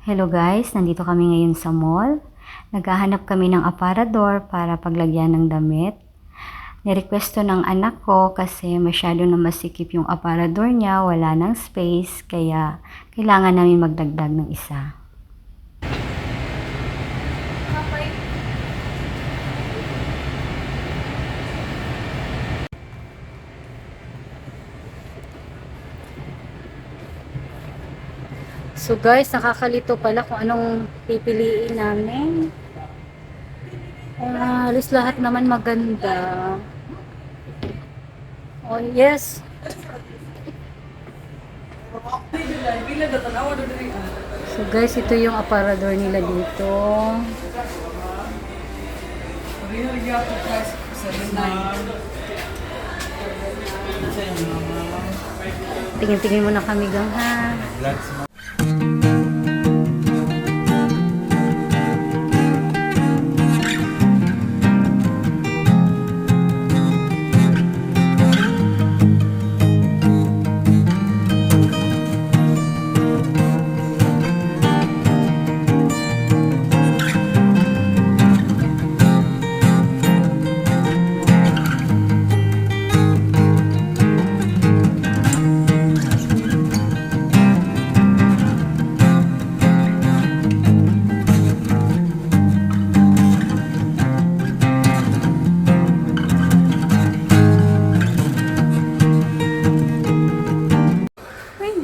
Hello guys, nandito kami ngayon sa mall. Naghahanap kami ng aparador para paglagyan ng damit. Nirequest to ng anak ko kasi masyado na masikip yung aparador niya, wala ng space, kaya kailangan namin magdagdag ng isa. So guys, nakakalito pala kung anong pipiliin namin. Halos lahat naman maganda. Oh yes. So guys, ito yung aparador nila dito. Tingin-tingin muna kami gang ha.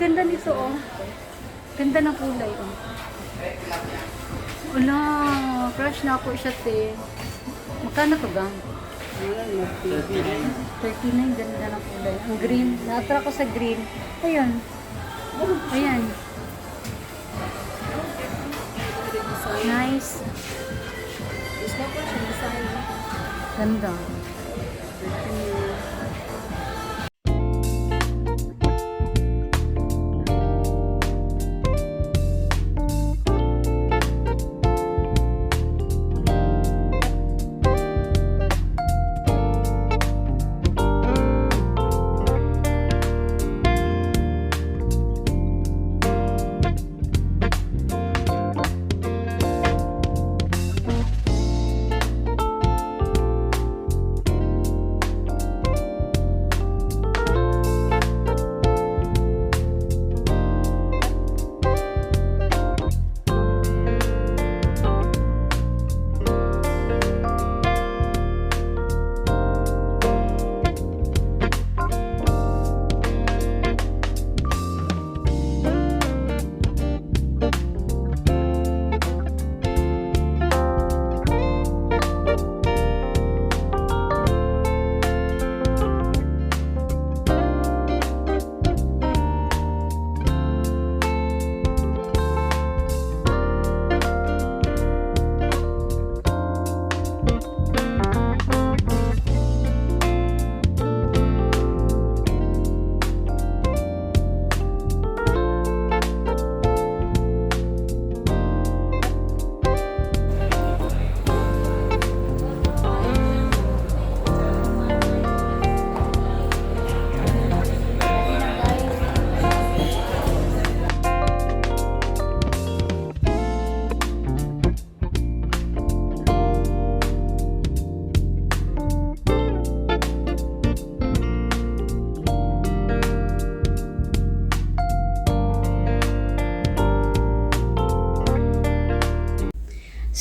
Ganda nito oh. Ganda ng kulay oh. Wala, crush na ako siya te. Magkano to gang? 39, ganda ng kulay. Ang green, na-attract ko sa green. Ayan. Ayan. Nice. Ganda.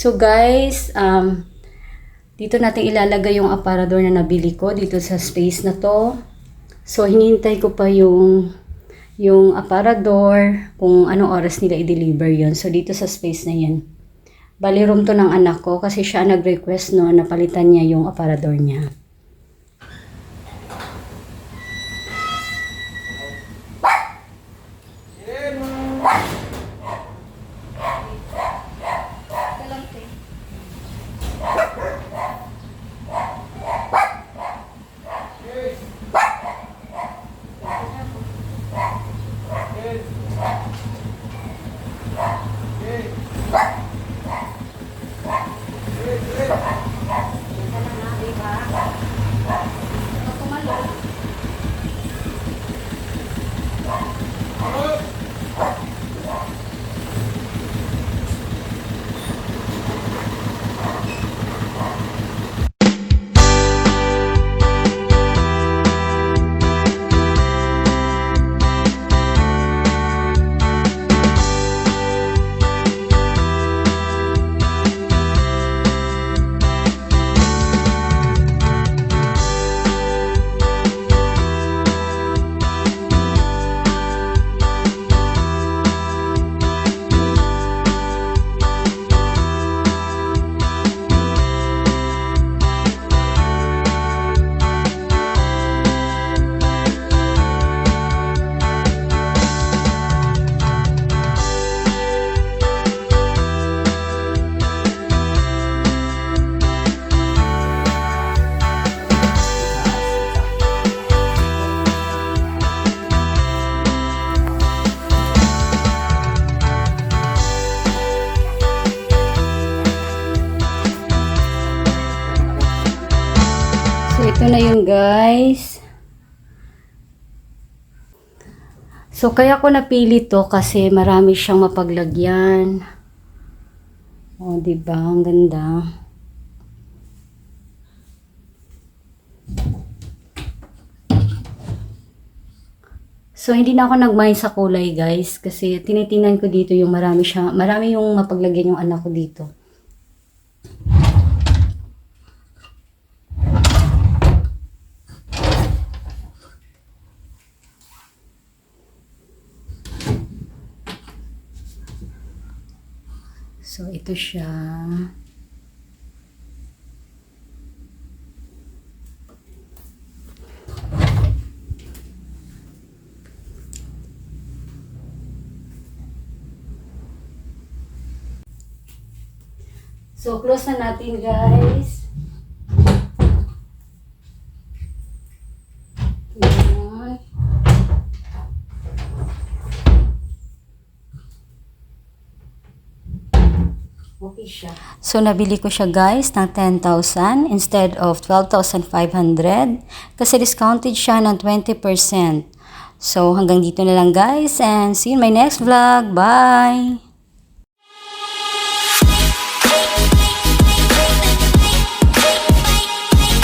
So guys, dito natin ilalagay yung aparador na nabili ko dito sa space na to. So hinihintay ko pa yung aparador kung anong oras nila i-deliver yon. So dito sa space na yan. Bali room to ng anak ko kasi siya nag-request no na palitan niya yung aparador niya. ito na yun guys. So, kaya ko napili to kasi marami siyang mapaglagyan. O, diba? Ang ganda. So, hindi na ako nag-mind sa kulay, guys. Kasi tinitingnan ko dito yung marami yung mapaglagyan yung anak ko dito. So, ito siya. So, close na natin, guys. Ayan. Okay siya. So, nabili ko siya, guys, ng 10,000 instead of 12,500 kasi discounted siya ng 20%. So, hanggang dito na lang, guys, and see you in my next vlog. Bye!